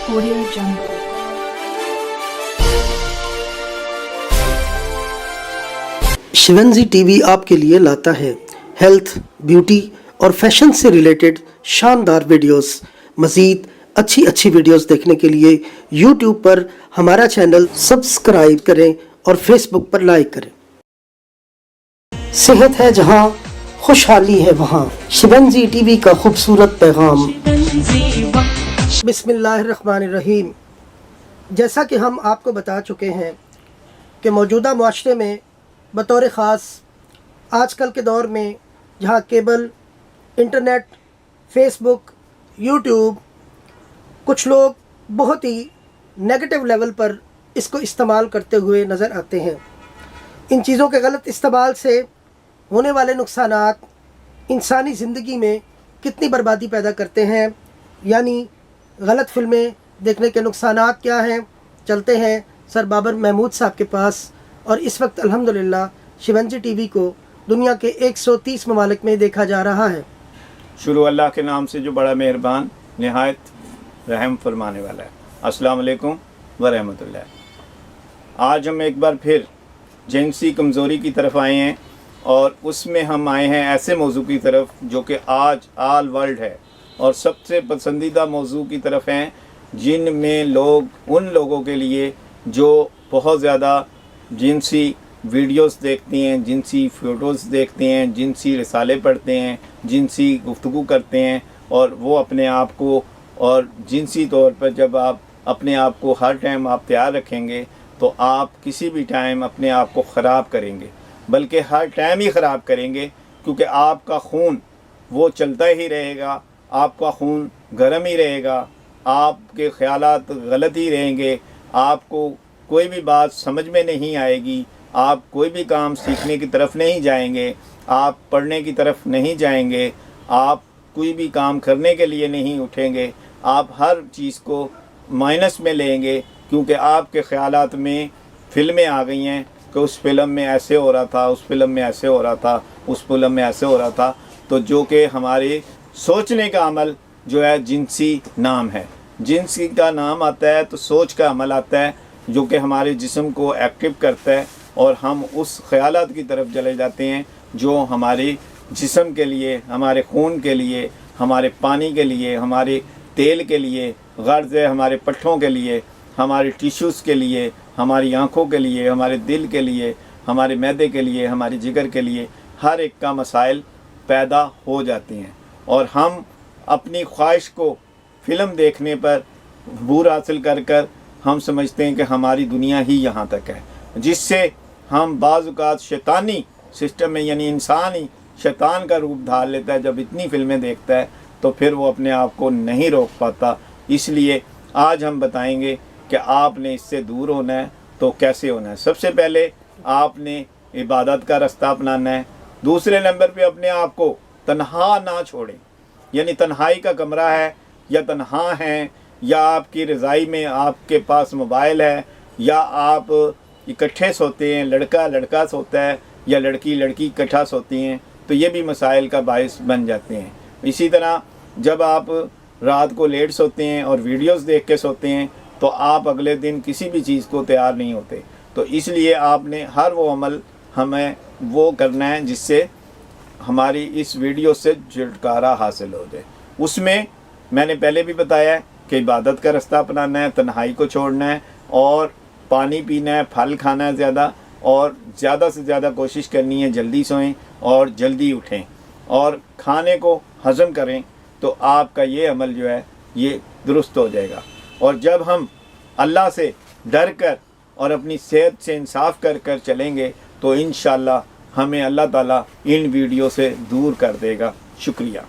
Audio Jungle. शिवंजी TV आपके लिए लाता है हेल्थ, ब्यूटी और फैशन से रिलेटेड शानदार वीडियोस। मज़ीद अच्छी वीडियोस देखने के लिए यूट्यूब पर हमारा चैनल सब्सक्राइब करें और फेसबुक पर लाइक करें। सेहत है जहां, खुशहाली है वहां। शिवंजी टीवी का खूबसूरत पैगाम। बिस्मिल्लाहिर्रहमानिर्रहीम। जैसा कि हम आपको बता चुके हैं कि मौजूदा मुआशरे में बतौर ख़ास आजकल के दौर में जहाँ केबल, इंटरनेट, फेसबुक, यूट्यूब, कुछ लोग बहुत ही नेगेटिव लेवल पर इसको इस्तेमाल करते हुए नज़र आते हैं। इन चीज़ों के गलत इस्तेमाल से होने वाले नुकसानात इंसानी ज़िंदगी में कितनी बर्बादी पैदा करते हैं, यानी गलत फिल्में देखने के नुकसानात क्या हैं। चलते हैं सर बाबर महमूद साहब के पास। और इस वक्त अल्हम्दुलिल्लाह शिवंजी टीवी को दुनिया के 130 ममालिक में देखा जा रहा है। शुरू अल्लाह के नाम से जो बड़ा मेहरबान निहायत रहम फरमाने वाला है। अस्सलाम वालेकुम व रहमतुल्लाह। आज हम एक बार फिर जिनसी कमज़ोरी की तरफ आए हैं और उसमें हम आए हैं ऐसे मौजू की तरफ जो कि आज आल वर्ल्ड है और सबसे पसंदीदा मौजू की तरफ हैं, जिनमें लोग उन लोगों के लिए जो बहुत ज़्यादा जिनसी वीडियोस देखती हैं, जिनसी फ़ोटोज़ देखते हैं, जिनसी रिसाले पढ़ते हैं, जिनसी गुफ्तगू करते हैं और वो अपने आप को और जिनसी तौर पर जब आप अपने आप को हर टाइम आप तैयार रखेंगे तो आप किसी भी टाइम अपने आप को ख़राब करेंगे, बल्कि हर टाइम ही ख़राब करेंगे, क्योंकि आपका खून वो चलता ही रहेगा, आपका खून गर्म ही रहेगा, आपके ख़यालात गलत ही रहेंगे, आपको कोई भी बात समझ में नहीं आएगी, आप कोई भी काम सीखने की तरफ नहीं जाएंगे, आप पढ़ने की तरफ नहीं जाएंगे, आप कोई भी काम करने के लिए नहीं उठेंगे, आप हर चीज़ को माइनस में लेंगे, क्योंकि आपके ख़यालात में फ़िल्में आ गई हैं कि उस फिल्म में ऐसे हो रहा था, उस फिल्म में ऐसे हो रहा था, उस फिल्म में ऐसे हो रहा था। तो जो कि हमारे सोचने का अमल जो है जिनसी नाम है। जिनसी का नाम आता है तो सोच का अमल आता है, जो कि हमारे जिस्म को एक्टिव करता है और हम उस ख़यालात की तरफ चले जाते हैं जो हमारे जिस्म के लिए, हमारे खून के लिए, हमारे पानी के लिए, हमारे तेल के लिए, गर्ज़ है हमारे पट्ठों के लिए, हमारे टिश्यूज़ के लिए, हमारी आँखों के लिए, हमारे दिल के लिए, हमारे मैदे के लिए, हमारे जिगर के लिए, हर एक का मसाइल पैदा हो जाते हैं। और हम अपनी ख्वाहिश को फ़िल्म देखने पर अबूर हासिल कर कर हम समझते हैं कि हमारी दुनिया ही यहाँ तक है, जिससे हम बाज़ औक़ात शैतानी सिस्टम में, यानी इंसान ही शैतान का रूप धार लेता है। जब इतनी फ़िल्में देखता है तो फिर वो अपने आप को नहीं रोक पाता। इसलिए आज हम बताएंगे कि आपने इससे दूर होना है तो कैसे होना है। सबसे पहले आपने इबादत का रास्ता अपनाना है। दूसरे नंबर पे अपने आप को तन्हा ना छोड़ें, यानी तन्हाई का कमरा है या तन्हा हैं या आपकी रज़ाई में आपके पास मोबाइल है या आप इकट्ठे सोते हैं, लड़का लड़का सोता है या लड़की लड़की इकट्ठा सोती हैं, तो ये भी मसाइल का बायस बन जाते हैं। इसी तरह जब आप रात को लेट सोते हैं और वीडियोस देख के सोते हैं तो आप अगले दिन किसी भी चीज़ को तैयार नहीं होते। तो इसलिए आपने हर वो अमल हमें वो करना है जिससे हमारी इस वीडियो से छुटकारा हासिल हो जाए। उसमें मैंने पहले भी बताया है कि इबादत का रास्ता अपनाना है, तन्हाई को छोड़ना है और पानी पीना है, फल खाना है ज़्यादा, और ज़्यादा से ज़्यादा कोशिश करनी है जल्दी सोएं और जल्दी उठें और खाने को हज़म करें, तो आपका ये अमल जो है ये दुरुस्त हो जाएगा। और जब हम अल्लाह से डर कर और अपनी सेहत से इंसाफ कर कर चलेंगे तो इंशाअल्लाह हमें अल्लाह ताला इन वीडियो से दूर कर देगा। शुक्रिया।